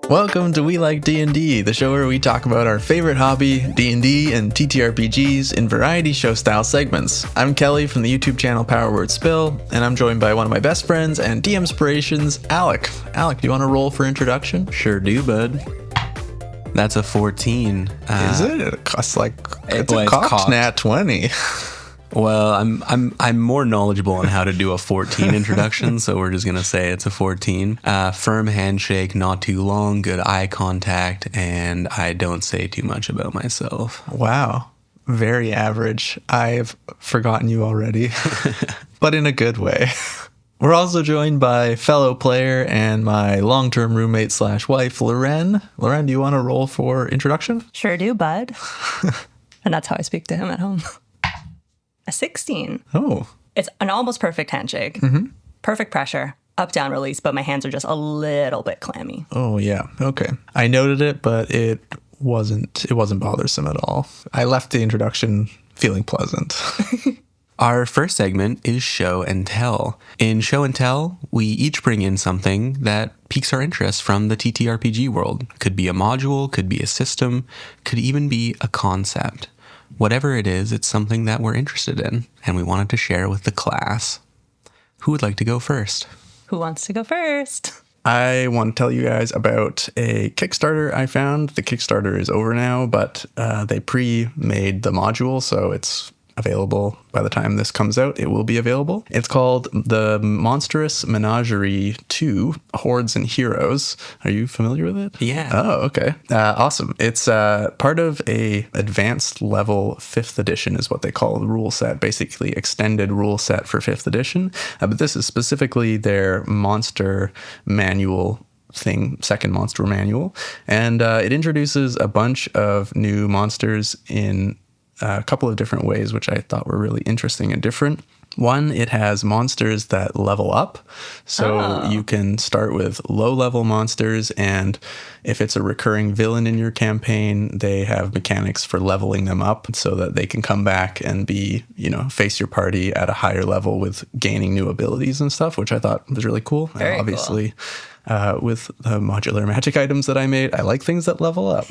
Welcome to We Like D&D, the show where we talk about our favorite hobby, D&D and TTRPGs in variety show style segments. I'm Kelly from the YouTube channel Power Word Spill, and I'm joined by one of my best friends and D-Inspirations, Alec. Alec, do you want to roll for introduction? Sure do, bud. That's a 14. Is it? It's a cocked nat 20. Well, I'm more knowledgeable on how to do a 14 introduction, so we're just gonna say it's a 14. Firm handshake, not too long, good eye contact, and I don't say too much about myself. Wow. Very average. I've forgotten you already, but in a good way. We're also joined by fellow player and my long-term roommate / wife, Loren. Loren, do you want to roll for introduction? Sure do, bud. And that's how I speak to him at home. A 16. Oh. It's an almost perfect handshake. Mm-hmm. Perfect pressure. Up, down, release, but my hands are just a little bit clammy. Oh, yeah. Okay. I noted it, but it wasn't bothersome at all. I left the introduction feeling pleasant. Our first segment is Show and Tell. In Show and Tell, we each bring in something that piques our interest from the TTRPG world. Could be a module, could be a system, could even be a concept. Whatever it is, it's something that we're interested in, and we wanted to share with the class. Who would like to go first? Who wants to go first? I want to tell you guys about a Kickstarter I found. The Kickstarter is over now, but they pre-made the module, so it's available by the time this comes out. It will be available. It's called The Monstrous Menagerie 2, Hordes and Heroes. Are you familiar with it? Yeah. Oh, okay. Awesome. It's part of a advanced level 5th edition is what they call the rule set, basically extended rule set for 5th edition. But this is specifically their monster manual thing, second monster manual. And it introduces a bunch of new monsters in a couple of different ways, which I thought were really interesting and different. One, it has monsters that level up. So you can start with low-level monsters, and if it's a recurring villain in your campaign, they have mechanics for leveling them up so that they can come back and be, face your party at a higher level with gaining new abilities and stuff, which I thought was really cool. Very obviously, cool. With the modular magic items that I made, I like things that level up.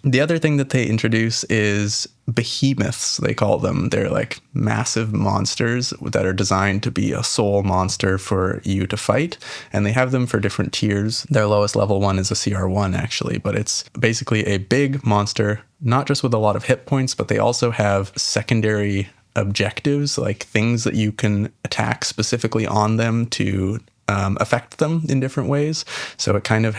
The other thing that they introduce is behemoths, they call them. They're like massive monsters that are designed to be a soul monster for you to fight. And they have them for different tiers. Their lowest level one is a CR1 actually, but it's basically a big monster, not just with a lot of hit points, but they also have secondary objectives, like things that you can attack specifically on them to affect them in different ways. So it kind of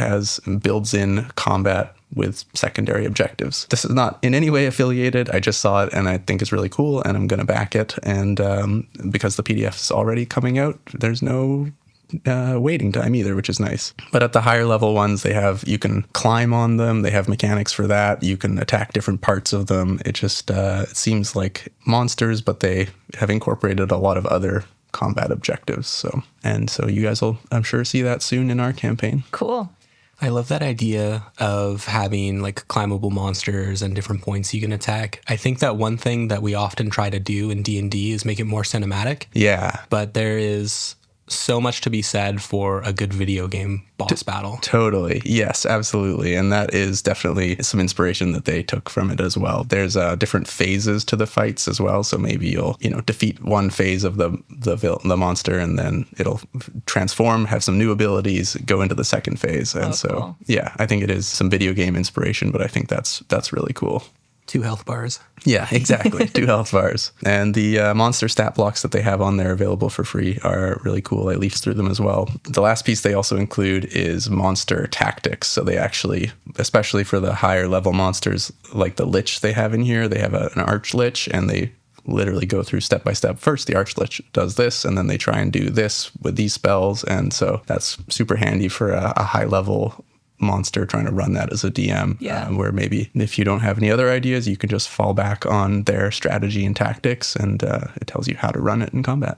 builds in combat with secondary objectives. This is not in any way affiliated. I just saw it and I think it's really cool and I'm going to back it. And because the PDF is already coming out, there's no waiting time either, which is nice. But at the higher level ones, you can climb on them. They have mechanics for that. You can attack different parts of them. It just it seems like monsters, but they have incorporated a lot of other combat objectives. So you guys will, I'm sure, see that soon in our campaign. Cool. I love that idea of having like climbable monsters and different points you can attack. I think that one thing that we often try to do in D&D is make it more cinematic. Yeah. But there is so much to be said for a good video game boss battle. Totally. Yes, absolutely. And that is definitely some inspiration that they took from it as well. There's different phases to the fights as well. So maybe you'll, defeat one phase of the monster and then it'll transform, have some new abilities, go into the second phase. And cool. Yeah, I think it is some video game inspiration, but I think that's really cool. 2 health bars. Yeah, exactly. 2 health bars. And the monster stat blocks that they have on there available for free are really cool. I leafed through them as well. The last piece they also include is monster tactics. So they actually, especially for the higher level monsters, like the Lich they have in here, they have an Arch Lich, and they literally go through step by step. First, the Arch Lich does this, and then they try and do this with these spells. And so that's super handy for a high level monster trying to run that as a DM, where maybe if you don't have any other ideas, you can just fall back on their strategy and tactics, and it tells you how to run it in combat.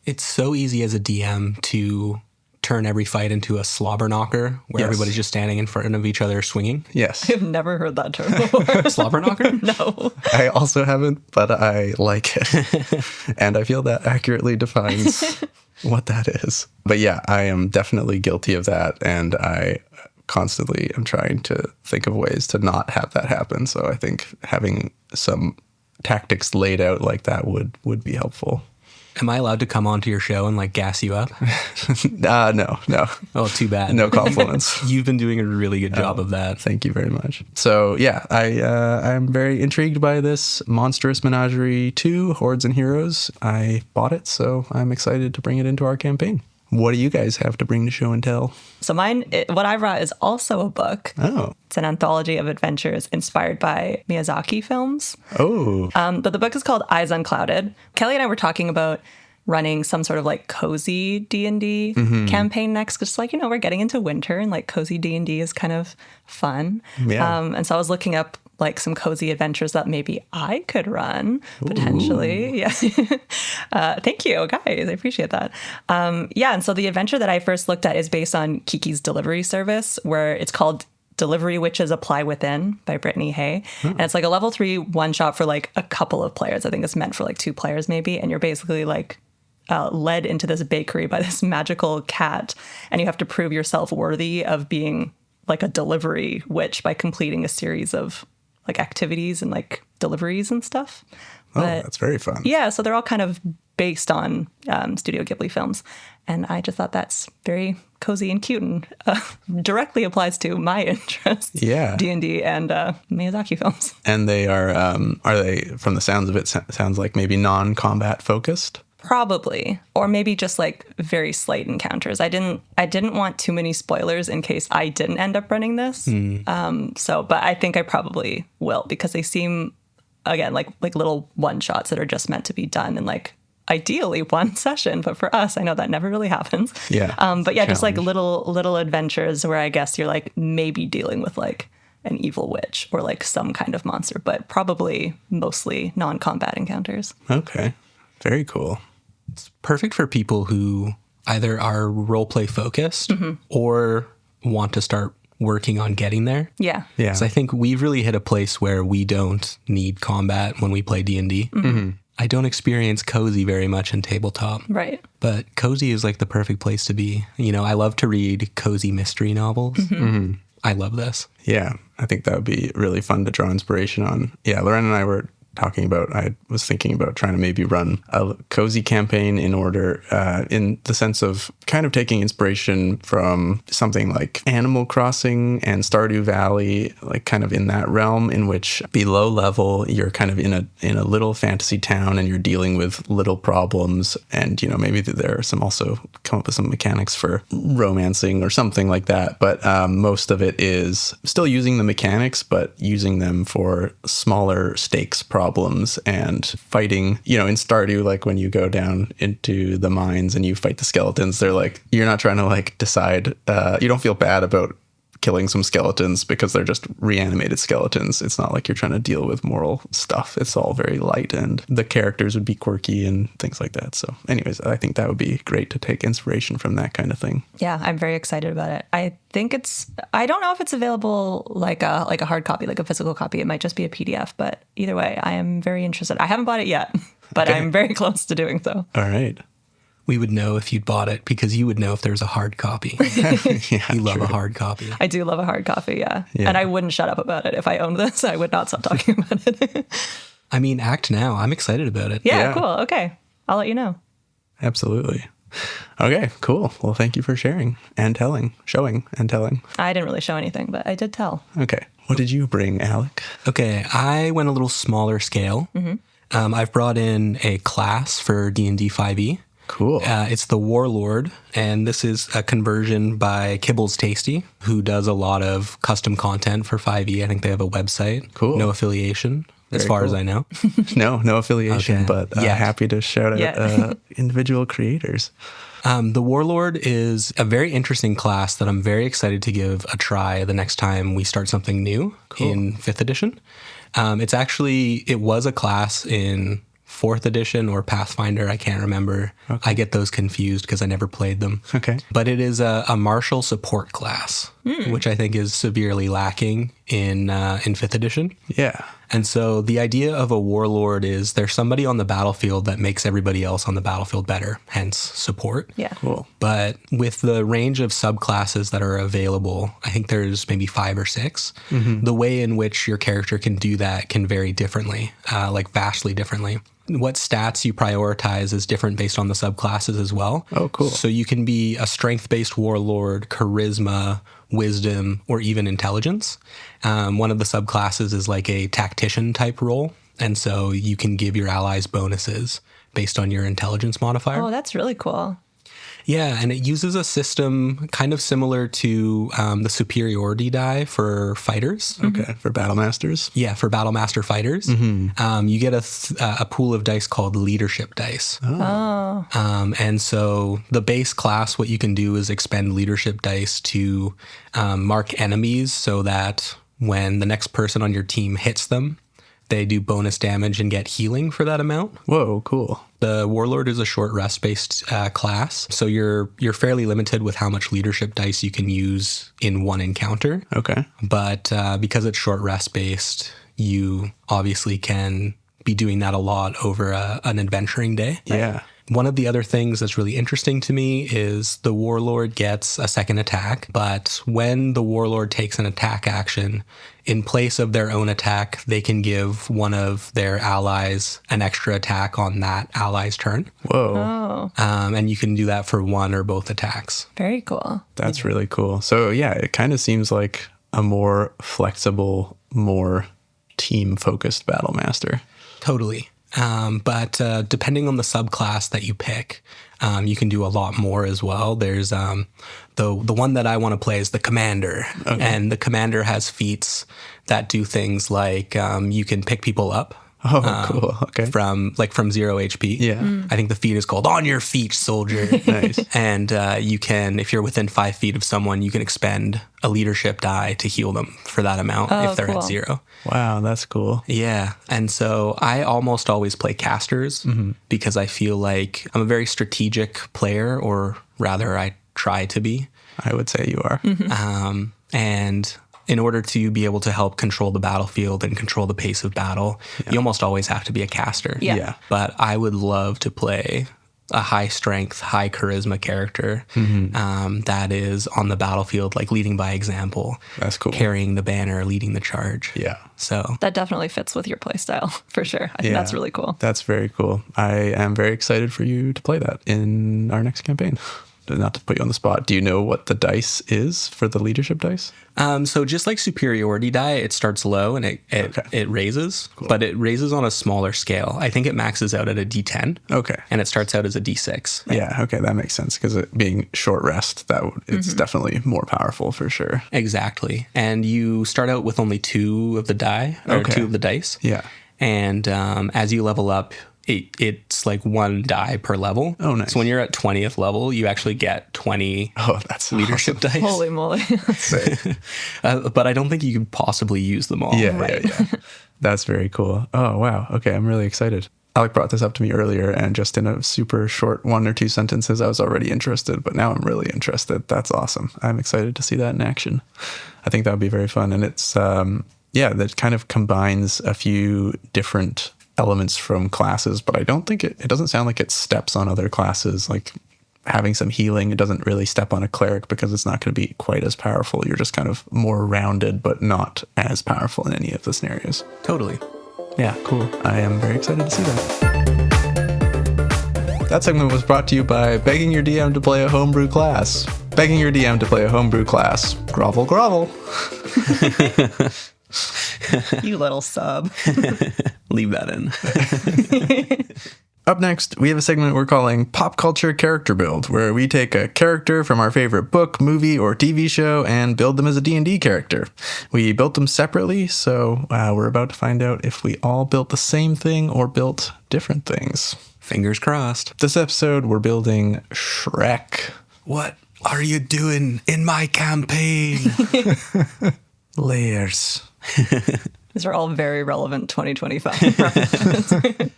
It's so easy as a DM to turn every fight into a slobber knocker where everybody's just standing in front of each other swinging. Yes. I've never heard that term before. Slobber knocker? No. I also haven't, but I like it. And I feel that accurately defines what that is. But yeah, I am definitely guilty of that, and I constantly am trying to think of ways to not have that happen. So I think having some tactics laid out like that would be helpful. Am I allowed to come onto your show and like gas you up? No. Oh, too bad. No compliments. You've been doing a really good job of that. Thank you very much. So yeah, I'm very intrigued by this Monstrous Menagerie 2, Hordes and Heroes. I bought it, so I'm excited to bring it into our campaign. What do you guys have to bring to show and tell? So what I brought is also a book. Oh. It's an anthology of adventures inspired by Miyazaki films. Oh. But the book is called Eyes Unclouded. Kelly and I were talking about running some sort of like cozy D&D campaign next. Because like, we're getting into winter and like cozy D&D is kind of fun. Yeah. And so I was looking up like some cozy adventures that maybe I could run potentially. Ooh. Yeah. Thank you, guys. I appreciate that. And so the adventure that I first looked at is based on Kiki's delivery service, where it's called Delivery Witches Apply Within by Brittany Hay. And it's like a level 3 one-shot for like a couple of players. I think it's meant for like 2 players maybe. And you're basically like led into this bakery by this magical cat. And you have to prove yourself worthy of being like a delivery witch by completing a series of like activities and like deliveries and stuff. That's very fun. Yeah, so they're all kind of based on Studio Ghibli films. And I just thought that's very cozy and cute and directly applies to my interests. Yeah. D&D and Miyazaki films. And they are they, from the sounds of it, sounds like maybe non-combat focused? Probably, or maybe just like very slight encounters. I didn't want too many spoilers in case I didn't end up running this. But I think I probably will, because they seem, again, like little one shots that are just meant to be done in like ideally one session. But for us, I know that never really happens. Yeah. Just like little adventures where I guess you're like maybe dealing with like an evil witch or like some kind of monster, but probably mostly non-combat encounters. Okay. Very cool. It's perfect for people who either are roleplay focused or want to start working on getting there. Yeah. Yeah. So I think we've really hit a place where we don't need combat when we play D&D. I don't experience cozy very much in tabletop. Right. But cozy is like the perfect place to be. I love to read cozy mystery novels. I love this. Yeah. I think that would be really fun to draw inspiration on. Yeah. Lauren and I were talking about, I was thinking about trying to maybe run a cozy campaign in order, in the sense of kind of taking inspiration from something like Animal Crossing and Stardew Valley, like kind of in that realm, in which below level, you're kind of in a little fantasy town and you're dealing with little problems. And, maybe there are some also come up with some mechanics for romancing or something like that. But most of it is still using the mechanics, but using them for smaller stakes problems and fighting, in Stardew, like when you go down into the mines and you fight the skeletons, they're like, you're not trying to like decide, you don't feel bad about killing some skeletons because they're just reanimated skeletons. It's not like you're trying to deal with moral stuff. It's all very light and the characters would be quirky and things like that. So anyways, I think that would be great to take inspiration from that kind of thing. Yeah, I'm very excited about it. I don't know if it's available like a hard copy, like a physical copy. It might just be a PDF, but either way, I am very interested. I haven't bought it yet, but okay. I'm very close to doing so. All right. We would know if you'd bought it because you would know if there's a hard copy. You love a hard copy. I do love a hard copy, yeah. And I wouldn't shut up about it. If I owned this, I would not stop talking about it. I mean, act now. I'm excited about it. Yeah, cool. Okay. I'll let you know. Absolutely. Okay, cool. Well, thank you for sharing and showing and telling. I didn't really show anything, but I did tell. Okay. What did you bring, Alec? Okay, I went a little smaller scale. I've brought in a class for D&D 5e. Cool. It's the Warlord, and this is a conversion by Kibbles Tasty, who does a lot of custom content for 5e. I think they have a website. Cool. No affiliation, as far as I know. No affiliation, but happy to shout out individual creators. The Warlord is a very interesting class that I'm very excited to give a try the next time we start something new in 5th edition. It was a class in 4th edition or Pathfinder, I can't remember. Okay. I get those confused because I never played them. Okay. But it is a martial support class, which I think is severely lacking in 5th edition. Yeah. And so the idea of a warlord is there's somebody on the battlefield that makes everybody else on the battlefield better, hence support. Yeah. Cool. But with the range of subclasses that are available, I think there's maybe 5 or 6, the way in which your character can do that can vary differently, like vastly differently. What stats you prioritize is different based on the subclasses as well. Oh, cool. So you can be a strength-based warlord, charisma, wisdom, or even intelligence. One of the subclasses is like a tactician type role. And so you can give your allies bonuses based on your intelligence modifier. Oh, that's really cool. Yeah, and it uses a system kind of similar to the superiority die for fighters. Okay, for Battle Masters. Yeah, for Battle Master fighters. You get a pool of dice called leadership dice. Oh. And so the base class, what you can do is expend leadership dice to mark enemies so that when the next person on your team hits them, they do bonus damage and get healing for that amount. Whoa, cool. The Warlord is a short rest-based class, so you're fairly limited with how much leadership dice you can use in one encounter. Okay. But because it's short rest-based, you obviously can be doing that a lot over an adventuring day. Yeah. One of the other things that's really interesting to me is the Warlord gets a second attack, but when the Warlord takes an attack action, in place of their own attack, they can give one of their allies an extra attack on that ally's turn. Whoa. Oh, And you can do that for one or both attacks. very cool. That's really cool. So yeah, it kind of seems like a more flexible, more team-focused Battle Master. Totally. But depending on the subclass that you pick, you can do a lot more as well. There's the one that I want to play is the Commander. Okay. And the Commander has feats that do things like you can pick people up. Oh, cool. Okay. From 0 HP. Yeah. I think the feat is called On Your Feet, Soldier. Nice. And you can, if you're within 5 feet of someone, you can expend a leadership die to heal them for that amount if they're cool. at 0. Wow, that's cool. Yeah. And so I almost always play casters because I feel like I'm a very strategic player, or rather I try to be. I would say you are. And in order to be able to help control the battlefield and control the pace of battle, you almost always have to be a caster. Yeah. But I would love to play a high strength, high charisma character that is on the battlefield, like leading by example. That's cool. Carrying the banner, leading the charge. Yeah. So That definitely fits with your playstyle for sure. I think that's really cool. That's very cool. I am very excited for you to play that in our next campaign. Not to put you on the spot, do you know what the dice is for the leadership dice? So just like superiority die, it starts low and it raises, but it raises on a smaller scale. I think it maxes out at a D10. Okay. And it starts out as a D6. Yeah, okay, that makes sense, because it being short rest, it's definitely more powerful for sure. Exactly. And you start out with only 2 of the die, or 2 of the dice. Yeah. And as you level up, it's like 1 die per level. Oh, nice. So when you're at 20th level, you actually get 20 That's leadership dice. Holy moly. Sick. But I don't think you could possibly use them all. Yeah. That's very cool. Oh, wow. Okay, I'm really excited. Alec brought this up to me earlier, and just in a super short 1 or 2 sentences, I was already interested, but now I'm really interested. That's awesome. I'm excited to see that in action. I think that would be very fun. And it's, that kind of combines a few different elements from classes, but I don't think it doesn't sound like it steps on other classes. Like having some healing, it doesn't really step on a cleric because it's not going to be quite as powerful. You're just kind of more rounded, but not as powerful in any of the scenarios. Totally. Yeah, cool. I am very excited to see that. That segment was brought to you by begging your DM to play a homebrew class. Begging your DM to play a homebrew class. Grovel, grovel. You little sub. Leave that in. Up next, we have a segment we're calling Pop Culture Character Build, where we take a character from our favorite book, movie, or TV show and build them as a D&D character. We built them separately, so we're about to find out if we all built the same thing or built different things. Fingers crossed. This episode, we're building Shrek. What are you doing in my campaign? Layers. These are all very relevant 2025 references.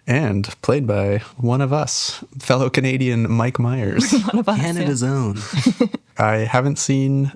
And played by one of us, fellow Canadian Mike Myers. One of us, Canada's own. I haven't seen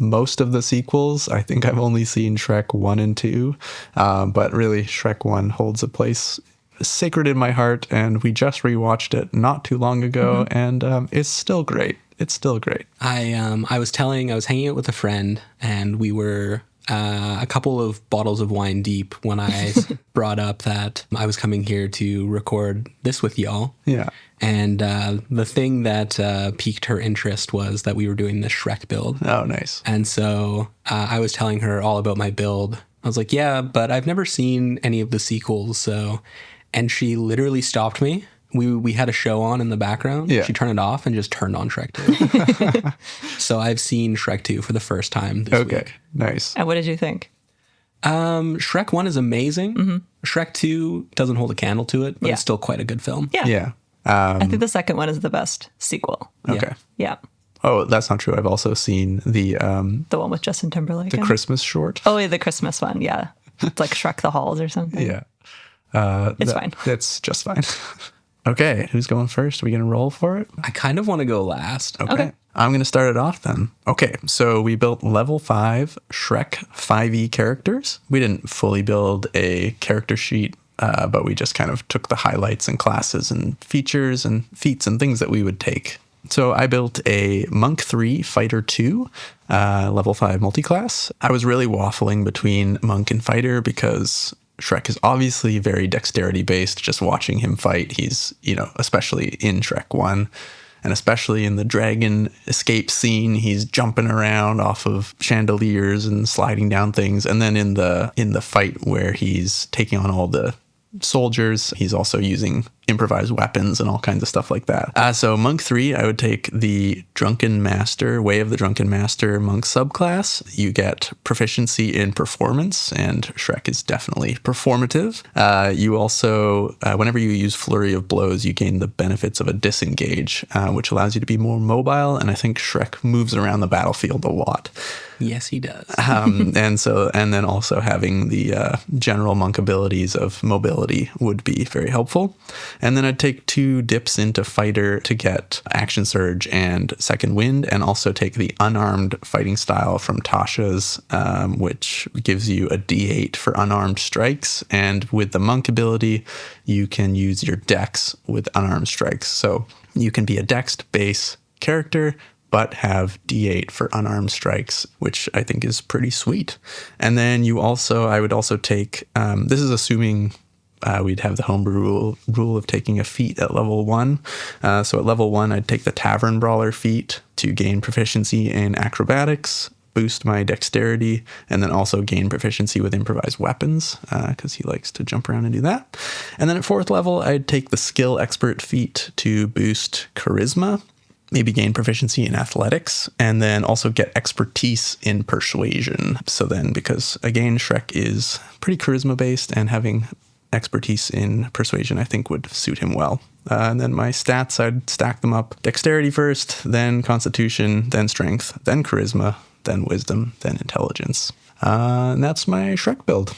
most of the sequels. I think I've only seen Shrek 1 and 2, but really Shrek 1 holds a place sacred in my heart, and we just rewatched it not too long ago, and it's still great. It's still great. I was hanging out with a friend, and we were a couple of bottles of wine deep when I brought up that I was coming here to record this with y'all. Yeah. And the thing that piqued her interest was that we were doing this Shrek build. Oh, nice. And so I was telling her all about my build. I was like, yeah, but I've never seen any of the sequels, so... And she literally stopped me. We had a show on in the background. Yeah. She turned it off and just turned on Shrek 2. So I've seen Shrek 2 for the first time this week. Nice. And what did you think? Shrek 1 is amazing. Shrek 2 doesn't hold a candle to it, but it's still quite a good film. Yeah. Yeah. I think the second one is the best sequel. Okay. Yeah. Oh, that's not true. I've also seen the one with Justin Timberlake. the Christmas short. Oh, yeah, the Christmas one. Yeah. It's like Shrek the Halls or something. Yeah. It's fine. It's just fine. Okay, who's going first? Are we going to roll for it? I kind of want to go last. Okay. I'm going to start it off then. Okay, so we built level 5 Shrek 5e characters. We didn't fully build a character sheet, but we just kind of took the highlights and classes and features and feats and things that we would take. So I built a Monk 3 Fighter 2 level 5 multiclass. I was really waffling between Monk and Fighter because Shrek is obviously very dexterity based. Just watching him fight, he's, especially in Shrek 1 and especially in the dragon escape scene, he's jumping around off of chandeliers and sliding down things. And then in the fight where he's taking on all the soldiers, he's also using improvised weapons and all kinds of stuff like that. So Monk 3, I would take the Drunken Master, Way of the Drunken Master Monk subclass. You get proficiency in performance, and Shrek is definitely performative. You also, whenever you use Flurry of Blows, you gain the benefits of a disengage, which allows you to be more mobile, and I think Shrek moves around the battlefield a lot. Yes, he does. And then also having the general monk abilities of mobility would be very helpful. And then I'd take 2 dips into Fighter to get Action Surge and Second Wind, and also take the unarmed fighting style from Tasha's, which gives you a D8 for unarmed strikes. And with the monk ability, you can use your dex with unarmed strikes. So you can be a dexed base character, but have D8 for unarmed strikes, which I think is pretty sweet. And then I would also take, this is assuming we'd have the homebrew rule of taking a feat at level 1. So at level 1, I'd take the Tavern Brawler feat to gain proficiency in acrobatics, boost my dexterity, and then also gain proficiency with improvised weapons, because he likes to jump around and do that. And then at 4th level, I'd take the Skill Expert feat to boost charisma, maybe gain proficiency in athletics, and then also get expertise in persuasion. So then, because again, Shrek is pretty charisma based, and having expertise in persuasion, I think, would suit him well. And then my stats, I'd stack them up. Dexterity first, then constitution, then strength, then charisma, then wisdom, then intelligence. And that's my Shrek build.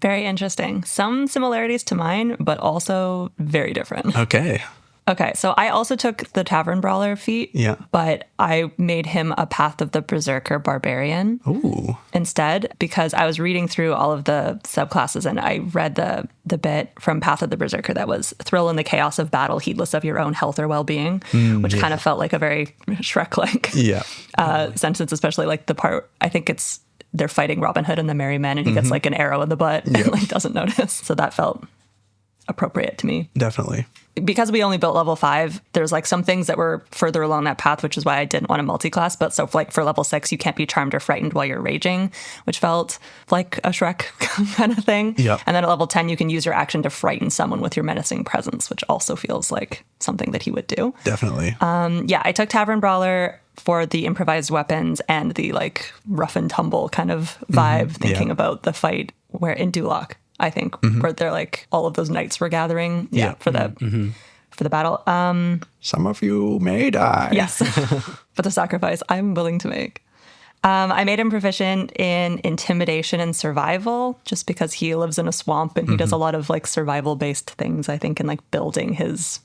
Very interesting. Some similarities to mine, but also very different. Okay, so I also took the Tavern Brawler feat, but I made him a Path of the Berserker Barbarian instead, because I was reading through all of the subclasses and I read the bit from Path of the Berserker that was thrill in the chaos of battle, heedless of your own health or well-being, which kind of felt like a very Shrek-like sentence, especially like the part, I think they're fighting Robin Hood and the Merry Men and he gets like an arrow in the butt and like doesn't notice. So that felt appropriate to me. Definitely. Because we only built level 5, there's like some things that were further along that path, which is why I didn't want a multi-class. But so like for level 6, you can't be charmed or frightened while you're raging, which felt like a Shrek kind of thing. Yep. And then at level 10, you can use your action to frighten someone with your menacing presence, which also feels like something that he would do. Definitely. I took Tavern Brawler for the improvised weapons and the like rough and tumble kind of vibe, thinking about the fight where in Duloc, I think, where they're like all of those knights were gathering for the battle. Some of you may die. Yes, but the sacrifice I'm willing to make. I made him proficient in intimidation and survival, just because he lives in a swamp and he does a lot of like survival based things, I think, in like building his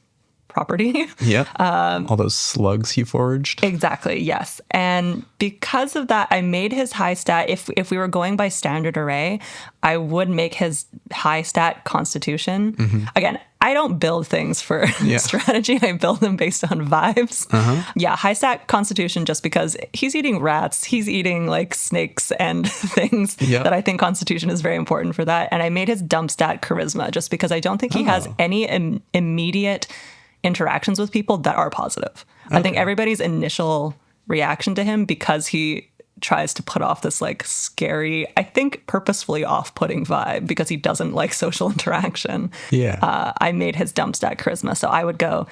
property. Yep. All those slugs he foraged. Exactly, yes. And because of that, I made his high stat, if we were going by standard array, I would make his high stat Constitution. Again, I don't build things for strategy. I build them based on vibes. Yeah, high stat Constitution, just because he's eating rats, he's eating like snakes and things that I think Constitution is very important for that. And I made his dump stat Charisma, just because I don't think he has any immediate interactions with people that are positive. I think everybody's initial reaction to him, because he tries to put off this like scary, I think purposefully off-putting vibe, because he doesn't like social interaction. I made his dump stat Charisma. So I would go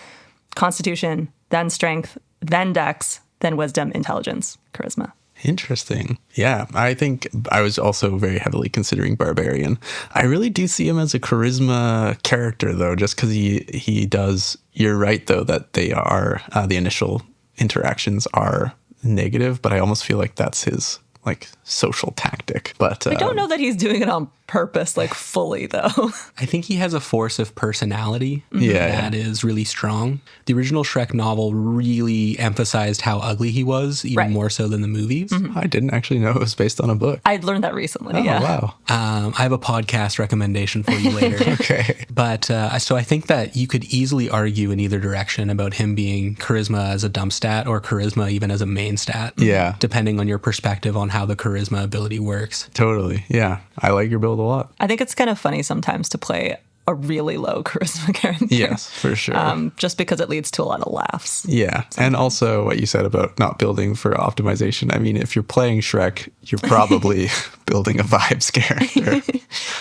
Constitution, then Strength, then Dex, then Wisdom, Intelligence, Charisma. Interesting. Yeah, I think I was also very heavily considering Barbarian. I really do see him as a charisma character, though, just because he does. You're right, though, that they are the initial interactions are negative, but I almost feel like that's his like social tactic. But I don't know that he's doing it on purpose, like fully, though. I think he has a force of personality that is really strong. The original Shrek novel really emphasized how ugly he was, even more so than the movies. I didn't actually know it was based on a book. I learned that recently. Oh, wow. I have a podcast recommendation for you later. Okay. But so I think that you could easily argue in either direction about him being charisma as a dump stat or charisma even as a main stat. Yeah. Depending on your perspective on how the charisma ability works. Totally. Yeah. I like your build a lot. I think it's kind of funny sometimes to play a really low charisma character. Yes, for sure. Just because it leads to a lot of laughs. Yeah. Sometimes. And also what you said about not building for optimization. I mean, if you're playing Shrek, you're probably building a vibes character.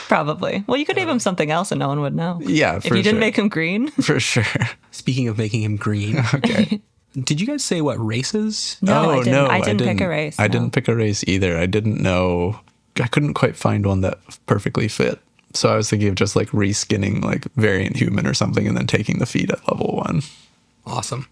Probably. Well, you could name him something else and no one would know. Yeah, if you didn't make him green. For sure. Speaking of making him green. Okay. Did you guys say what races? No, I didn't pick a race. I didn't pick a race either. I didn't know. I couldn't quite find one that perfectly fit. So I was thinking of just like reskinning like variant human or something and then taking the feat at level 1. Awesome.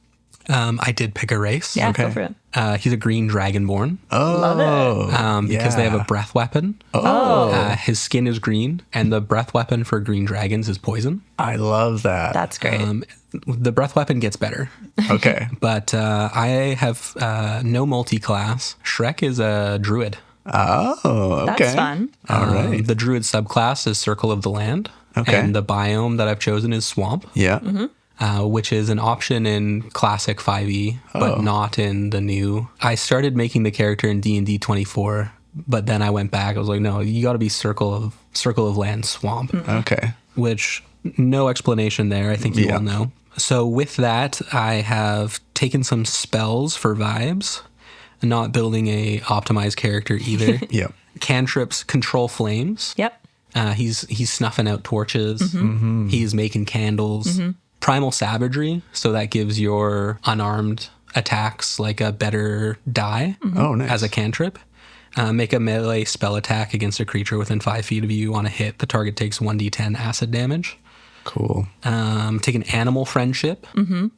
I did pick a race. Yeah, go for it. He's a green dragonborn. Oh. Love it. Because they have a breath weapon. Oh. His skin is green, and the breath weapon for green dragons is poison. I love that. That's great. The breath weapon gets better. Okay. But I have no multi-class. Shrek is a druid. Oh, okay. That's fun. All right. The druid subclass is Circle of the Land. Okay. And the biome that I've chosen is Swamp. Yeah. Which is an option in Classic 5e, but not in the new. I started making the character in D&D 24, but then I went back. I was like, no, you got to be Circle of Land Swamp. Okay. Which, no explanation there. I think you all know. So with that, I have taken some spells for vibes. Not building a optimized character either. Yep. Cantrips control flames. Yep. He's snuffing out torches. He's making candles. Primal savagery, so that gives your unarmed attacks like a better die. Oh, nice. As a cantrip. Make a melee spell attack against a creature within 5 feet of you. On a hit, the target takes 1d10 acid damage. Cool. Take an animal friendship.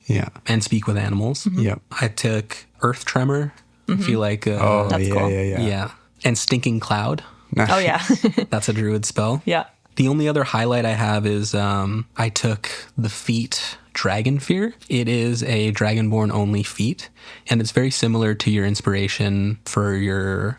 Yeah. And speak with animals. Yep. I took earth tremor. I feel like That's cool. yeah. And stinking cloud. Oh, yeah. That's a druid spell. Yeah. The only other highlight I have is I took the feat Dragon Fear. It is a Dragonborn only feat, and it's very similar to your inspiration for your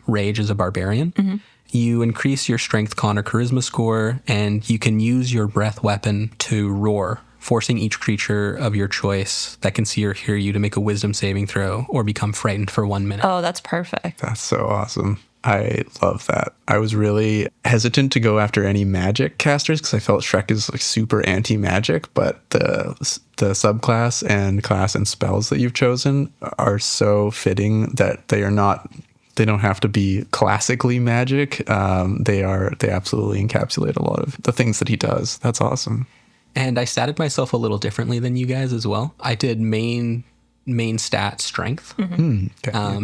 Rage as a Barbarian. You increase your Strength, Con, or Charisma score, and you can use your breath weapon to roar, forcing each creature of your choice that can see or hear you to make a wisdom saving throw or become frightened for 1 minute. Oh, that's perfect. That's so awesome. I love that. I was really hesitant to go after any magic casters because I felt Shrek is like super anti-magic, but the subclass and class and spells that you've chosen are so fitting that they don't have to be classically magic. They absolutely encapsulate a lot of the things that he does. That's awesome. And I statted myself a little differently than you guys as well. I did main stat strength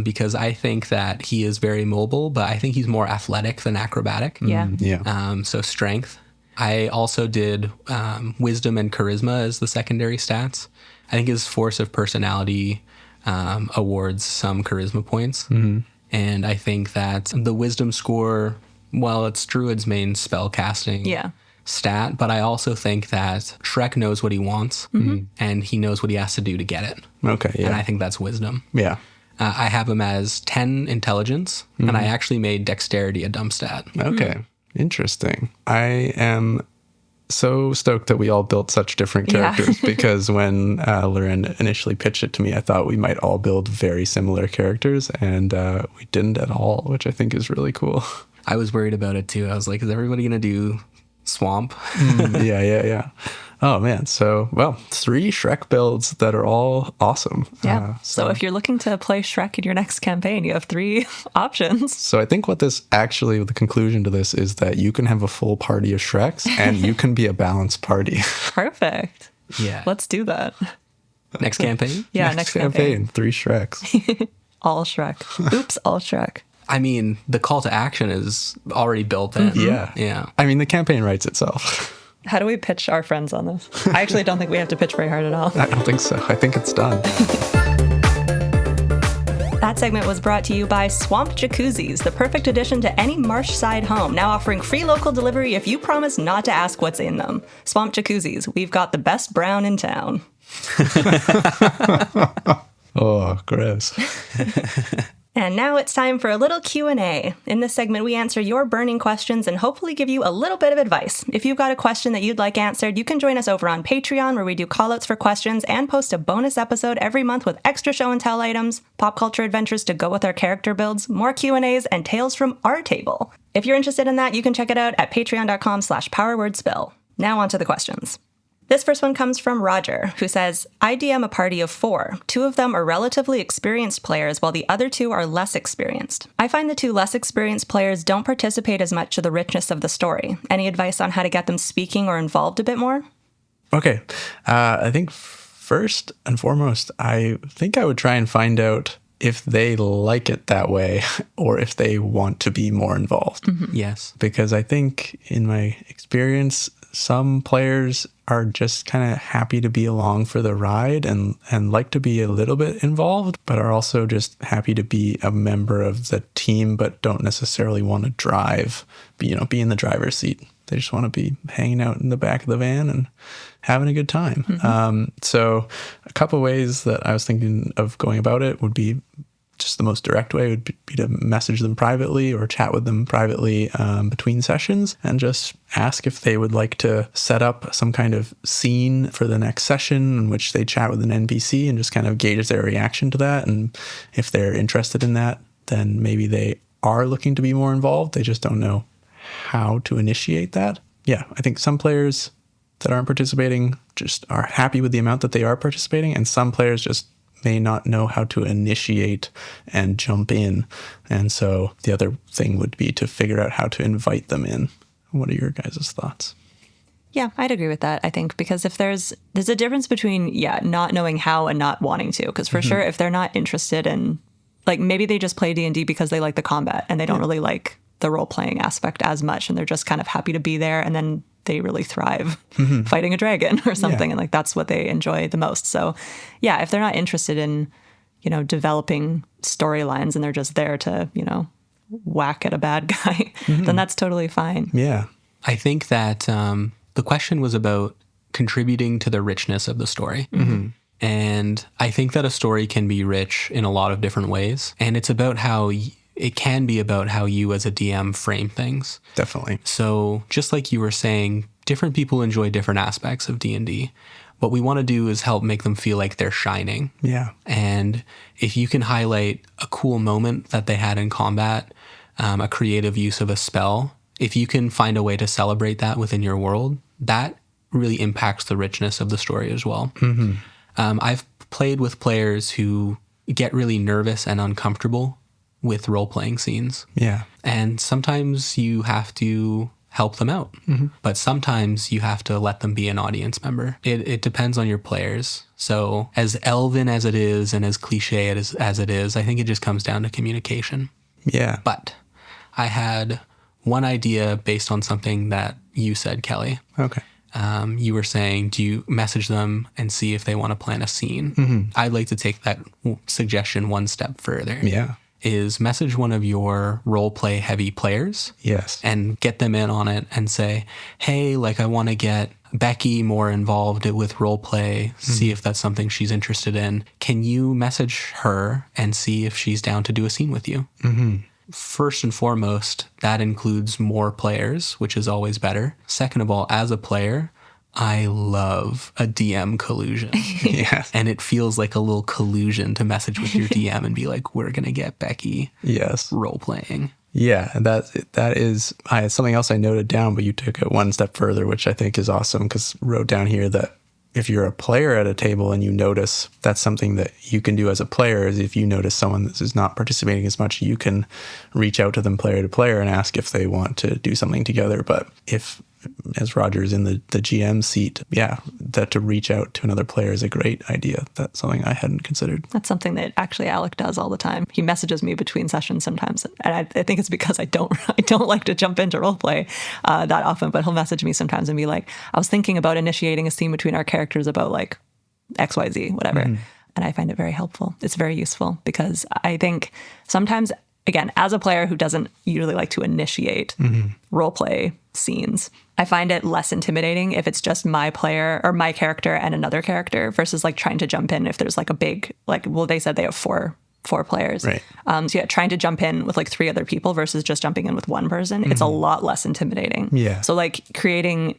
because I think that he is very mobile, but I think he's more athletic than acrobatic. Yeah. So strength. I also did wisdom and charisma as the secondary stats. I think his force of personality awards some charisma points. And I think that the wisdom score, well, it's Druid's main spell casting. Yeah. stat, but I also think that Shrek knows what he wants and he knows what he has to do to get it. Okay, And I yeah. think that's wisdom. Yeah. I have him as 10 intelligence, and I actually made dexterity a dumb stat. Okay. Interesting. I am so stoked that we all built such different characters because when Lauren initially pitched it to me, I thought we might all build very similar characters, and we didn't at all, which I think is really cool. I was worried about it too. I was like, is everybody going to do swamp? Yeah. Oh, man. So, well, 3 Shrek builds that are all awesome. Yeah. So if you're looking to play Shrek in your next campaign, you have 3 options. So I think the conclusion to this is that you can have a full party of Shreks and you can be a balanced party. Perfect. Yeah. Let's do that. Next campaign? Yeah, next campaign. 3 Shreks. All Shrek. Oops, all Shrek. I mean, the call to action is already built in. Yeah. Yeah. I mean, the campaign writes itself. How do we pitch our friends on this? I actually don't think we have to pitch very hard at all. I don't think so. I think it's done. That segment was brought to you by Swamp Jacuzzis, the perfect addition to any marsh-side home, now offering free local delivery if you promise not to ask what's in them. Swamp Jacuzzis, we've got the best brown in town. Oh, gross. And now it's time for a little Q&A. In this segment, we answer your burning questions and hopefully give you a little bit of advice. If you've got a question that you'd like answered, you can join us over on Patreon, where we do callouts for questions and post a bonus episode every month with extra show and tell items, pop culture adventures to go with our character builds, more Q&As, and tales from our table. If you're interested in that, you can check it out at patreon.com/powerwordspill. Now on to the questions. This first one comes from Roger, who says, I DM a party of 4. 2 of them are relatively experienced players, while the other 2 are less experienced. I find the 2 less experienced players don't participate as much to the richness of the story. Any advice on how to get them speaking or involved a bit more? Okay. I think first and foremost, I think I would try and find out if they like it that way or if they want to be more involved. Mm-hmm. Yes. Because I think in my experience, some players are just kind of happy to be along for the ride and like to be a little bit involved, but are also just happy to be a member of the team, but don't necessarily want to drive, be in the driver's seat. They just want to be hanging out in the back of the van and having a good time. Mm-hmm. So a couple ways that I was thinking of going about it would be just the most direct way would be to message them privately or chat with them privately between sessions and just ask if they would like to set up some kind of scene for the next session in which they chat with an NPC and just kind of gauge their reaction to that. And if they're interested in that, then maybe they are looking to be more involved. They just don't know how to initiate that. Yeah, I think some players that aren't participating just are happy with the amount that they are participating, and some players just may not know how to initiate and jump in. And so the other thing would be to figure out how to invite them in. What are your guys' thoughts? Yeah, I'd agree with that, I think, because if there's a difference between, not knowing how and not wanting to, because for sure, if they're not interested in, like, maybe they just play D&D because they like the combat and they don't really like the role-playing aspect as much, and they're just kind of happy to be there, and then they really thrive fighting a dragon or something. And like, that's what they enjoy the most. So yeah, if they're not interested in, developing storylines and they're just there to, whack at a bad guy, then that's totally fine. Yeah. I think that the question was about contributing to the richness of the story. Mm-hmm. And I think that a story can be rich in a lot of different ways. And it's about how it can be about how you as a DM frame things. Definitely. So just like you were saying, different people enjoy different aspects of D&D. What we want to do is help make them feel like they're shining. Yeah. And if you can highlight a cool moment that they had in combat, a creative use of a spell, if you can find a way to celebrate that within your world, that really impacts the richness of the story as well. Mm-hmm. I've played with players who get really nervous and uncomfortable with role-playing scenes. Yeah. And sometimes you have to help them out, but sometimes you have to let them be an audience member. It depends on your players. So as elven as it is and as cliche as it is, I think it just comes down to communication. Yeah. But I had one idea based on something that you said, Kelly. Okay. You were saying, do you message them and see if they want to plan a scene? Mm-hmm. I'd like to take that suggestion one step further. Yeah. is message one of your role play heavy players. Yes. And get them in on it and say, hey, like I want to get Becky more involved with role play, see if that's something she's interested in. Can you message her and see if she's down to do a scene with you? First and foremost, that includes more players, which is always better. Second of all, as a player, I love a DM collusion. Yes. And it feels like a little collusion to message with your DM and be like, we're going to get Becky Yes. role playing. Yeah, that is something else I noted down, but you took it one step further, which I think is awesome, because wrote down here that if you're a player at a table and you notice, that's something that you can do as a player, is if you notice someone that is not participating as much, you can reach out to them player to player and ask if they want to do something together. But if, as Roger's in the GM seat, that to reach out to another player is a great idea. That's something I hadn't considered. That's something that actually Alec does all the time. He messages me between sessions sometimes, and I think it's because I don't like to jump into roleplay that often. But he'll message me sometimes and be like, "I was thinking about initiating a scene between our characters about like XYZ, whatever." And I find it very helpful. It's very useful because I think sometimes, again, as a player who doesn't usually like to initiate roleplay scenes, I find it less intimidating if it's just my player or my character and another character versus like trying to jump in if there's like a big, like, well, they said they have four players. Right. So yeah, trying to jump in with like 3 other people versus just jumping in with one person, it's a lot less intimidating. Yeah. So like creating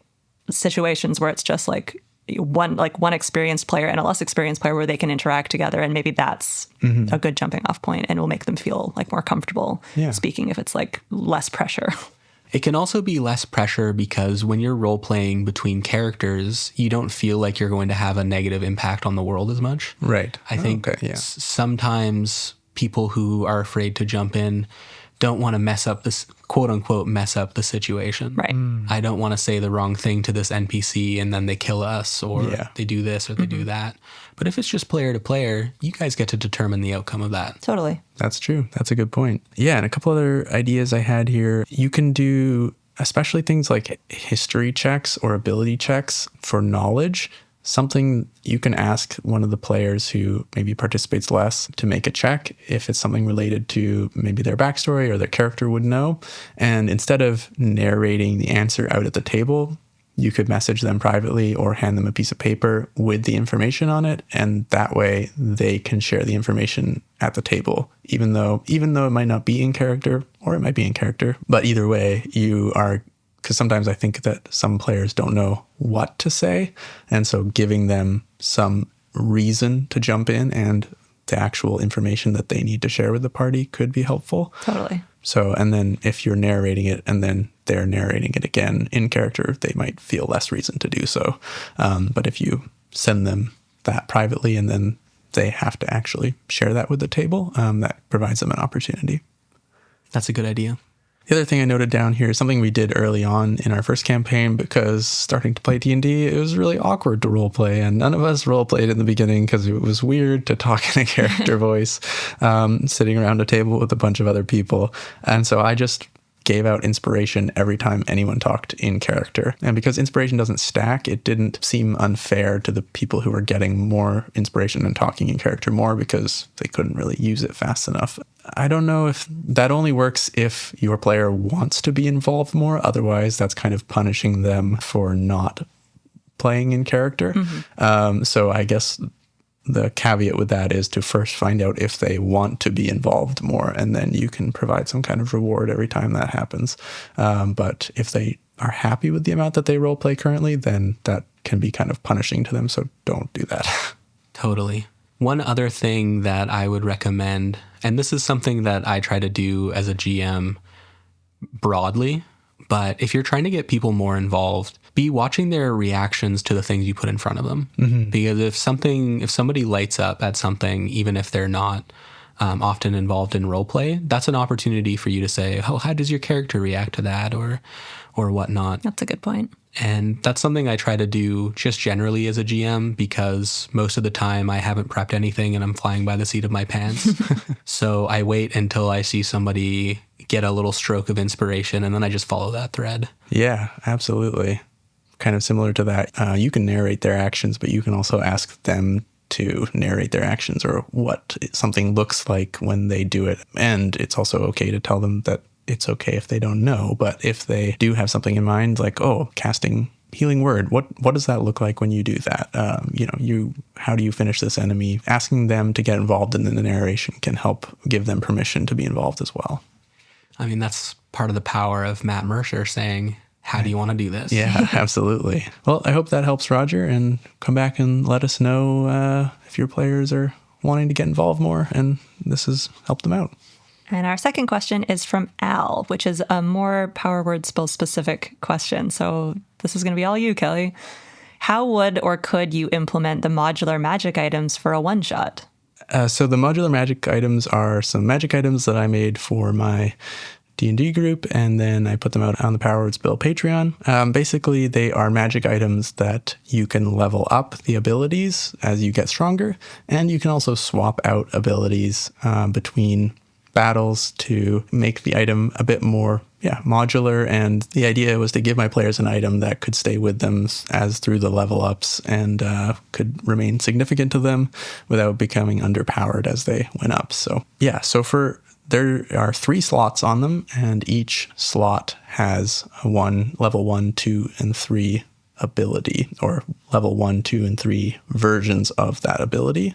situations where it's just like one experienced player and a less experienced player where they can interact together, and maybe that's a good jumping off point and will make them feel like more comfortable speaking if it's like less pressure. It can also be less pressure because when you're role-playing between characters, you don't feel like you're going to have a negative impact on the world as much. Right. I think sometimes people who are afraid to jump in don't want to mess up this, quote unquote, mess up the situation. Right. I don't want to say the wrong thing to this NPC and then they kill us, or they do this or they do that. But if it's just player to player, you guys get to determine the outcome of that. Totally. That's true. That's a good point. Yeah, and a couple other ideas I had here. You can do especially things like history checks or ability checks for knowledge. Something you can ask one of the players who maybe participates less to make a check if it's something related to maybe their backstory or their character would know. And instead of narrating the answer out at the table, you could message them privately or hand them a piece of paper with the information on it. And that way they can share the information at the table, even though it might not be in character, or it might be in character. But either way, you are, because sometimes I think that some players don't know what to say. And so giving them some reason to jump in and the actual information that they need to share with the party could be helpful. Totally. So, and then if you're narrating it and then they're narrating it again in character, they might feel less reason to do so. But if you send them that privately and then they have to actually share that with the table, that provides them an opportunity. That's a good idea. The other thing I noted down here is something we did early on in our first campaign, because starting to play D&D, it was really awkward to roleplay, and none of us roleplayed in the beginning because it was weird to talk in a character voice, sitting around a table with a bunch of other people. And so I just gave out inspiration every time anyone talked in character. And because inspiration doesn't stack, it didn't seem unfair to the people who were getting more inspiration and talking in character more because they couldn't really use it fast enough. I don't know if that only works if your player wants to be involved more. Otherwise, that's kind of punishing them for not playing in character. So I guess the caveat with that is to first find out if they want to be involved more, and then you can provide some kind of reward every time that happens. But if they are happy with the amount that they roleplay currently, then that can be kind of punishing to them. So don't do that. Totally. One other thing that I would recommend, and this is something that I try to do as a GM broadly, but if you're trying to get people more involved, be watching their reactions to the things you put in front of them. Because if somebody lights up at something, even if they're not often involved in roleplay, that's an opportunity for you to say, oh, how does your character react to that, or whatnot. That's a good point. And that's something I try to do just generally as a GM, because most of the time I haven't prepped anything and I'm flying by the seat of my pants. So I wait until I see somebody get a little stroke of inspiration, and then I just follow that thread. Yeah, absolutely. Kind of similar to that. You can narrate their actions, but you can also ask them to narrate their actions or what something looks like when they do it. And it's also okay to tell them that it's okay if they don't know, but if they do have something in mind, like, oh, casting healing word, what does that look like when you do that? How do you finish this enemy? Asking them to get involved in the narration can help give them permission to be involved as well. I mean, that's part of the power of Matt Mercer saying, how do you want to do this? Yeah, absolutely. Well, I hope that helps, Roger, and come back and let us know if your players are wanting to get involved more and this has helped them out. And our second question is from Al, which is a more Power Word Spill specific question. So this is going to be all you, Kelly. How would or could you implement the modular magic items for a one-shot? So the modular magic items are some magic items that I made for my D&D group, and then I put them out on the Power Word Spill Patreon. Basically, they are magic items that you can level up the abilities as you get stronger, and you can also swap out abilities between battles to make the item a bit more modular. And the idea was to give my players an item that could stay with them as through the level ups and could remain significant to them without becoming underpowered as they went up. So there are 3 slots on them, and each slot has a level 1, 2, and 3 ability, or level 1, 2, and 3 versions of that ability.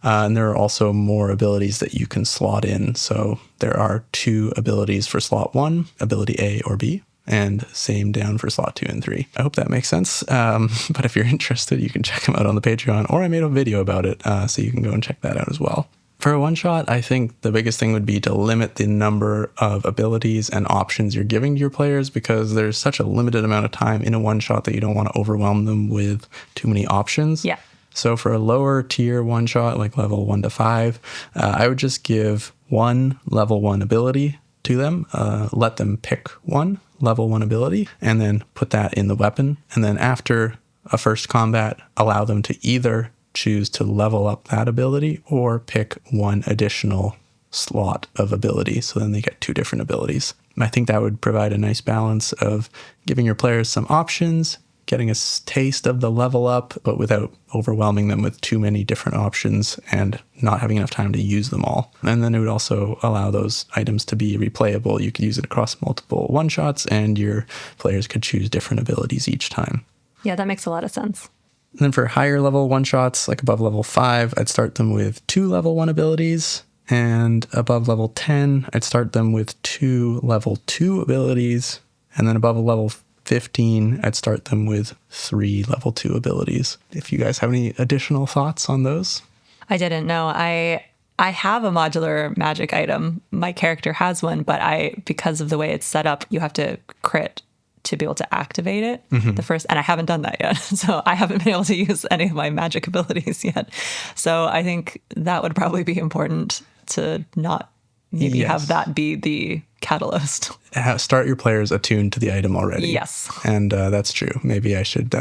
And there are also more abilities that you can slot in. So there are 2 abilities for slot 1, ability A or B, and same down for slot 2 and 3. I hope that makes sense. But if you're interested, you can check them out on the Patreon, or I made a video about it, so you can go and check that out as well. For a one-shot, I think the biggest thing would be to limit the number of abilities and options you're giving to your players, because there's such a limited amount of time in a one-shot that you don't want to overwhelm them with too many options. Yeah. So for a lower tier one-shot, like level 1 to 5, I would just give 1 level 1 ability to them, let them pick 1 level 1 ability, and then put that in the weapon. And then after a first combat, allow them to either choose to level up that ability or pick 1 additional slot of ability. So then they get 2 different abilities. I think that would provide a nice balance of giving your players some options, getting a taste of the level up, but without overwhelming them with too many different options and not having enough time to use them all. And then it would also allow those items to be replayable. You could use it across multiple one-shots, and your players could choose different abilities each time. Yeah, that makes a lot of sense. And then for higher level one-shots, like above level 5, I'd start them with 2 level 1 abilities. And above level 10, I'd start them with 2 level 2 abilities. And then above level 15, I'd start them with 3 level 2 abilities. If you guys have any additional thoughts on those? I didn't know. I have a modular magic item. My character has one, but because of the way it's set up, you have to crit to be able to activate it the first, and I haven't done that yet. So I haven't been able to use any of my magic abilities yet. So I think that would probably be important to not maybe have that be the catalyst. Start your players attuned to the item already. Yes. And that's true. Maybe I should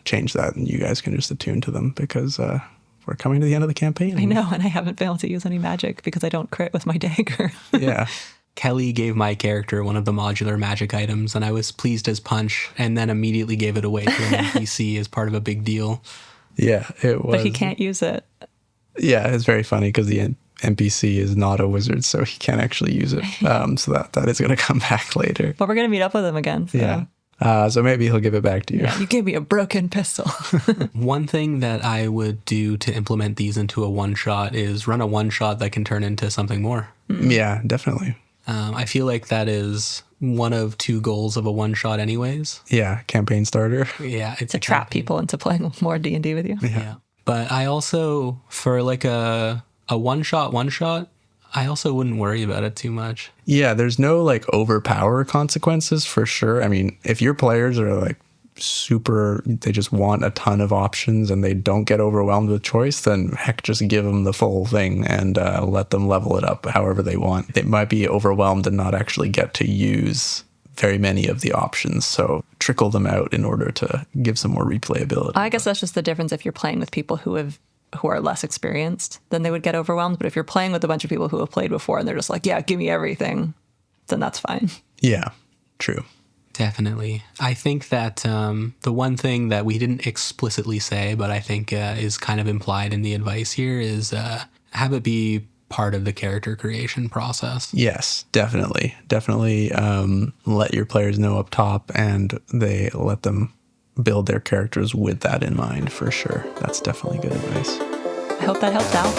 change that, and you guys can just attune to them, because we're coming to the end of the campaign. I know, and I haven't been able to use any magic because I don't crit with my dagger. Yeah. Kelly gave my character one of the modular magic items, and I was pleased as punch, and then immediately gave it away to an NPC as part of a big deal. Yeah, it was. But he can't use it. Yeah, it's very funny because the NPC is not a wizard, so he can't actually use it. So that is going to come back later. But we're going to meet up with him again. So. Yeah. So maybe he'll give it back to you. Yeah, you gave me a broken pistol. One thing that I would do to implement these into a one-shot is run a one-shot that can turn into something more. Yeah, definitely. I feel like that is one of 2 goals of a one-shot anyways. Yeah, campaign starter. Yeah. To trap people into playing more D&D with you. Yeah. But I also, for like a one-shot, I also wouldn't worry about it too much. Yeah, there's no like overpower consequences for sure. I mean, if your players are like they just want a ton of options and they don't get overwhelmed with choice, then heck, just give them the full thing and let them level it up however they want. They might be overwhelmed and not actually get to use very many of the options, so trickle them out in order to give some more replayability. I guess that's just the difference. If you're playing with people who are less experienced, then they would get overwhelmed. But if you're playing with a bunch of people who have played before and they're just like, yeah, give me everything, then that's fine. Yeah, true. Definitely. I think that the one thing that we didn't explicitly say, but I think is kind of implied in the advice here is have it be part of the character creation process. Yes, definitely. Definitely let your players know up top, and they let them build their characters with that in mind, for sure. That's definitely good advice. I hope that helped out.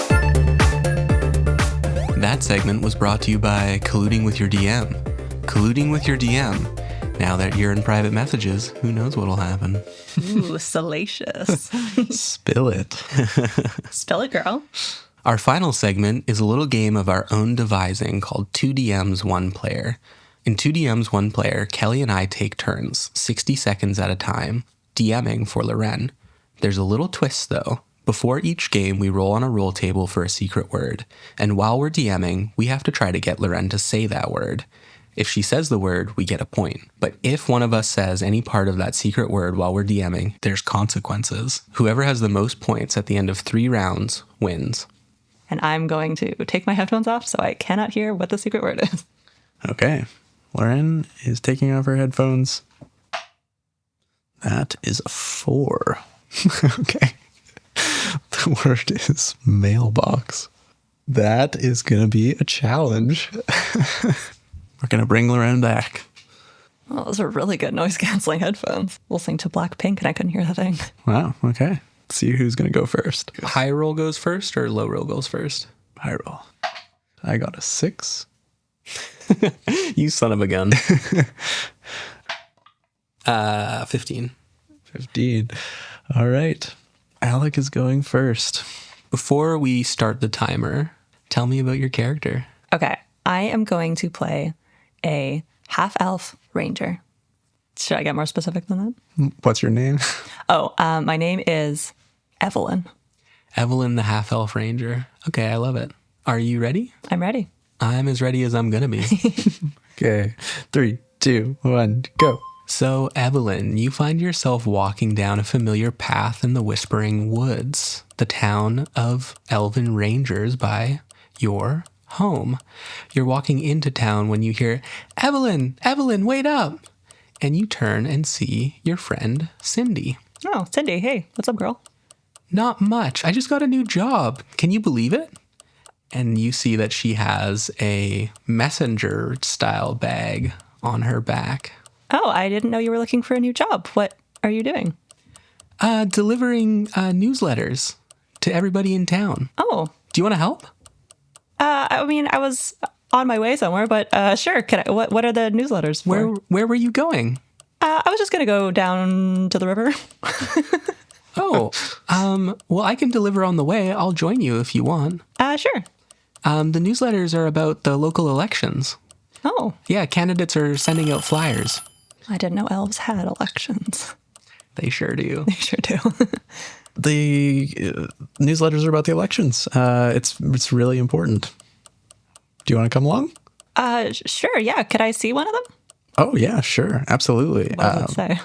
That segment was brought to you by Colluding with Your DM. Colluding with your DM. Now that you're in private messages, who knows what'll happen? Ooh, salacious. Spill it. Spill it, girl. Our final segment is a little game of our own devising called 2 DMs, 1 Player. In 2 DMs, 1 Player, Kelly and I take turns, 60 seconds at a time, DMing for Loren. There's a little twist, though. Before each game, we roll on a roll table for a secret word, and while we're DMing, we have to try to get Loren to say that word. If she says the word, we get a point. But if one of us says any part of that secret word while we're DMing, there's consequences. Whoever has the most points at the end of 3 rounds wins. And I'm going to take my headphones off so I cannot hear what the secret word is. Okay. Loren is taking off her headphones. That is a 4. Okay. The word is mailbox. That is going to be a challenge. We're going to bring Loren back. Oh, those are really good noise-canceling headphones. Listening to Blackpink and I couldn't hear the thing. Wow. Okay. Let's see who's going to go first. High roll goes first or low roll goes first? High roll. I got a 6. You son of a gun. 15. 15. All right. Alec is going first. Before we start the timer, tell me about your character. Okay. I am going to play a half-elf ranger. Should I get more specific than that? What's your name? Oh, my name is Evelyn. Evelyn, the half-elf ranger. Okay, I love it. Are you ready? I'm ready. I'm as ready as I'm going to be. Okay. 3, 2, 1, go. So, Evelyn, you find yourself walking down a familiar path in the Whispering Woods, the town of Elven Rangers by your home. You're walking into town when you hear, Evelyn, Evelyn, wait up. And you turn and see your friend, Cindy. Oh, Cindy. Hey, what's up, girl? Not much. I just got a new job. Can you believe it? And you see that she has a messenger-style bag on her back. Oh, I didn't know you were looking for a new job. What are you doing? Delivering newsletters to everybody in town. Oh. Do you want to help? I mean, I was on my way somewhere, but sure. What are the newsletters for? Where were you going? I was just going to go down to the river. Oh, well, I can deliver on the way. I'll join you if you want. Sure. The newsletters are about the local elections. Oh. Yeah, candidates are sending out flyers. I didn't know elves had elections. They sure do. They sure do. The newsletters are about the elections. It's really important. Do you want to come along? Sure. Yeah. Could I see one of them? Oh, yeah, sure. Absolutely. What does it say?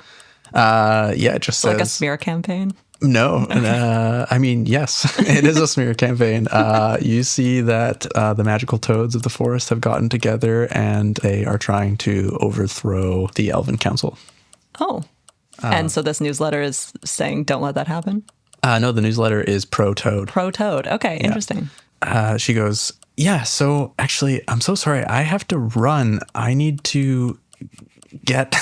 Yeah, it just says... Like a smear campaign? No. I mean, yes, it is a smear campaign. You see that the magical toads of the forest have gotten together and they are trying to overthrow the Elven Council. Oh. And so this newsletter is saying, don't let that happen? No, the newsletter is pro-toad. Pro-toad. Okay, yeah. Interesting. She goes, yeah, so actually, I'm so sorry. I have to run. I need to get...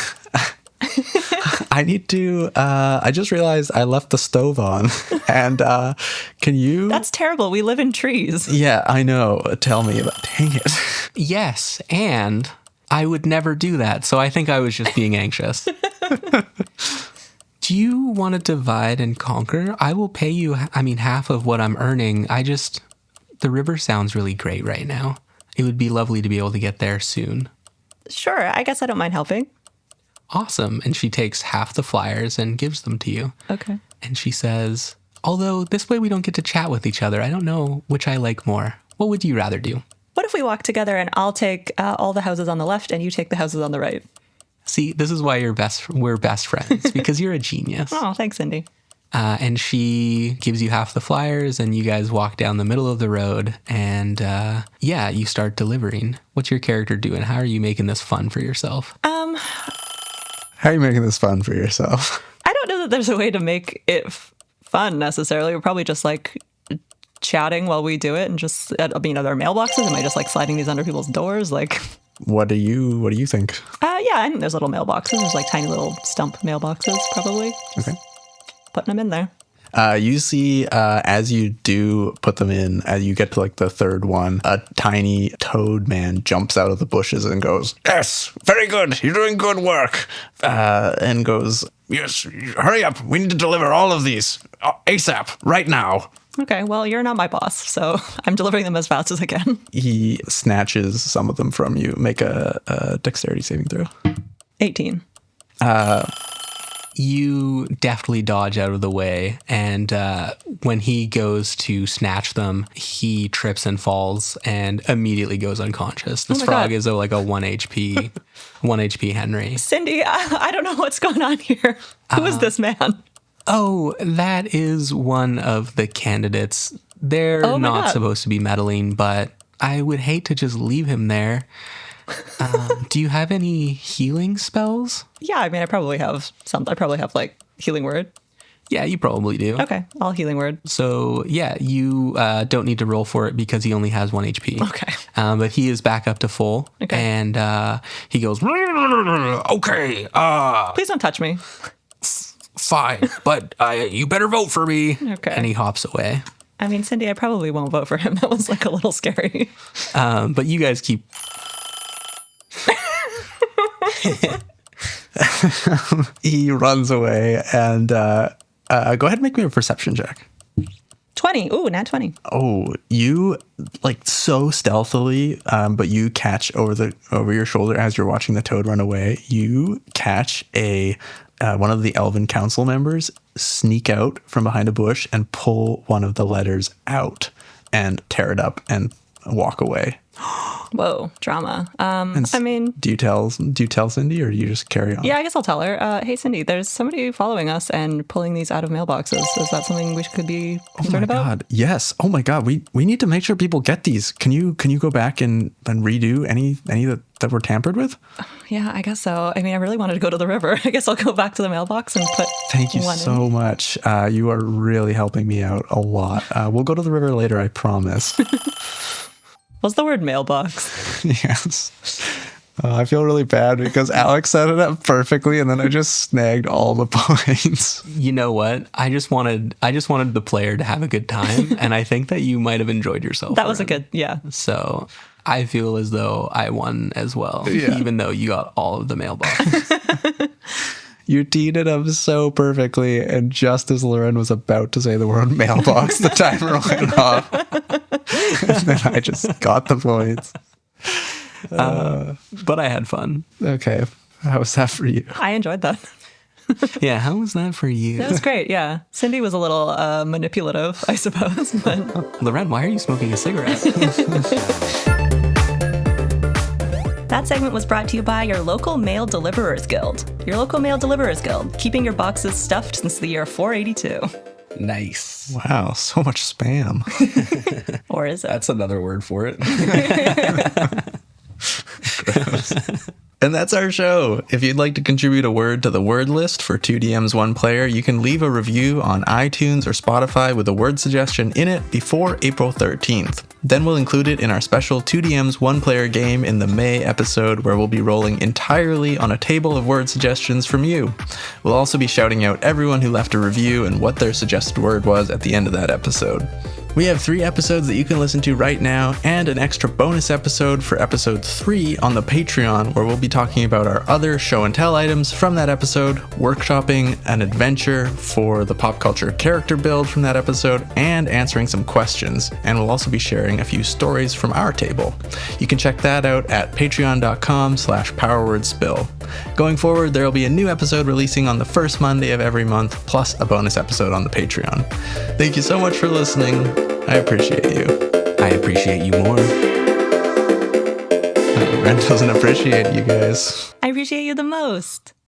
I just realized I left the stove on. And can you... That's terrible. We live in trees. Yeah, I know. Tell me about... Dang it. Yes, and I would never do that. So I think I was just being anxious. Do you want to divide and conquer? I will pay you, half of what I'm earning. The river sounds really great right now. It would be lovely to be able to get there soon. Sure, I guess I don't mind helping. Awesome. And she takes half the flyers and gives them to you. Okay. And she says, although this way we don't get to chat with each other, I don't know which I like more. What would you rather do? What if we walk together and I'll take all the houses on the left and you take the houses on the right? See, this is why we're best friends, because you're a genius. Oh, thanks, Cindy. And she gives you half the flyers and you guys walk down the middle of the road and you start delivering. What's your character doing? How are you making this fun for yourself? How are you making this fun for yourself? I don't know that there's a way to make it fun necessarily. We're probably just like chatting while we do it, and just, I mean, are there mailboxes? Am I just like sliding these under people's doors? Like, What do you think? yeah, I think there's little mailboxes. There's like tiny little stump mailboxes, probably. Just Okay. putting them in there. You see, as you do put them in, as you get to like the third one, a tiny toad man jumps out of the bushes and goes, "Yes, very good. You're doing good work." And goes, "Yes, hurry up. We need to deliver all of these ASAP, right now." Okay, well, you're not my boss, so I'm delivering them as fast as I can. He snatches some of them from you. Make a dexterity saving throw. 18. You deftly dodge out of the way, and when he goes to snatch them, he trips and falls and immediately goes unconscious. This my frog God. is like a 1 HP, 1 HP Henry. Cindy, I don't know what's going on here. Who is this man? Oh, that is one of the candidates. They're Oh my not God. supposed to be meddling, but I would hate to just leave him there. Do you have any healing spells? Yeah, I mean, I probably have some. I probably have like healing word. Yeah, you probably do. Okay, I'll healing word. So, yeah, you don't need to roll for it because he only has 1 HP. Okay. But he is back up to full. Okay. And he goes, "Okay, Please don't touch me. fine, but you better vote for me." Okay. And he hops away. I mean, Cindy, I probably won't vote for him. That was like a little scary. But you guys keep... He runs away and go ahead and make me a perception check. 20. Ooh, nat 20. Oh, you like so stealthily, but you catch over your shoulder as you're watching the toad run away. You catch one of the Elven Council members sneak out from behind a bush and pull one of the letters out and tear it up and walk away. Whoa, drama. And I mean, do you tell Cindy, or do you just carry on? yeah, I guess I'll tell her. Hey, Cindy, there's somebody following us and pulling these out of mailboxes. Is that something we could be concerned about? God, yes. Oh my God, we need to make sure people get these. Can you go back and redo any that were tampered with? Yeah, I guess so. I mean, I really wanted to go to the river. I guess I'll go back to the mailbox and put Thank you one so in. much. You are really helping me out a lot. We'll go to the river later, I promise. What's the word mailbox? Yes. I feel really bad because Alex set it up perfectly, and then I just snagged all the points. You know what? I just wanted the player to have a good time, and I think that you might have enjoyed yourself. That was a Lauren. good, yeah. So I feel as though I won as well, Yeah. even though you got all of the mailboxes. You teed it up so perfectly, and just as Lauren was about to say the word mailbox, the timer went off. And then I just got the points. But I had fun. Okay. How was that for you? I enjoyed that. Yeah, how was that for you? That was great, yeah. Cindy was a little manipulative, I suppose. But Loren, why are you smoking a cigarette? that segment was brought to you by your local Mail Deliverers Guild. Your local Mail Deliverers Guild, keeping your boxes stuffed since the year 482. Nice. Wow, so much spam. Or is it? That's another word for it. And that's our show. If you'd like to contribute a word to the word list for 2DM's One Player, you can leave a review on iTunes or Spotify with a word suggestion in it before April 13th. Then we'll include it in our special 2DM's One Player game in the May episode, where we'll be rolling entirely on a table of word suggestions from you. We'll also be shouting out everyone who left a review and what their suggested word was at the end of that episode. We have 3 episodes that you can listen to right now, and an extra bonus episode for episode 3 on the Patreon, where we'll be talking about our other show and tell items from that episode, workshopping an adventure for the pop culture character build from that episode, and answering some questions. And we'll also be sharing a few stories from our table. You can check that out at patreon.com/powerwordspill. Going forward, there will be a new episode releasing on the first Monday of every month, plus a bonus episode on the Patreon. Thank you so much for listening. I appreciate you. I appreciate you more. Ren doesn't appreciate you guys. I appreciate you the most.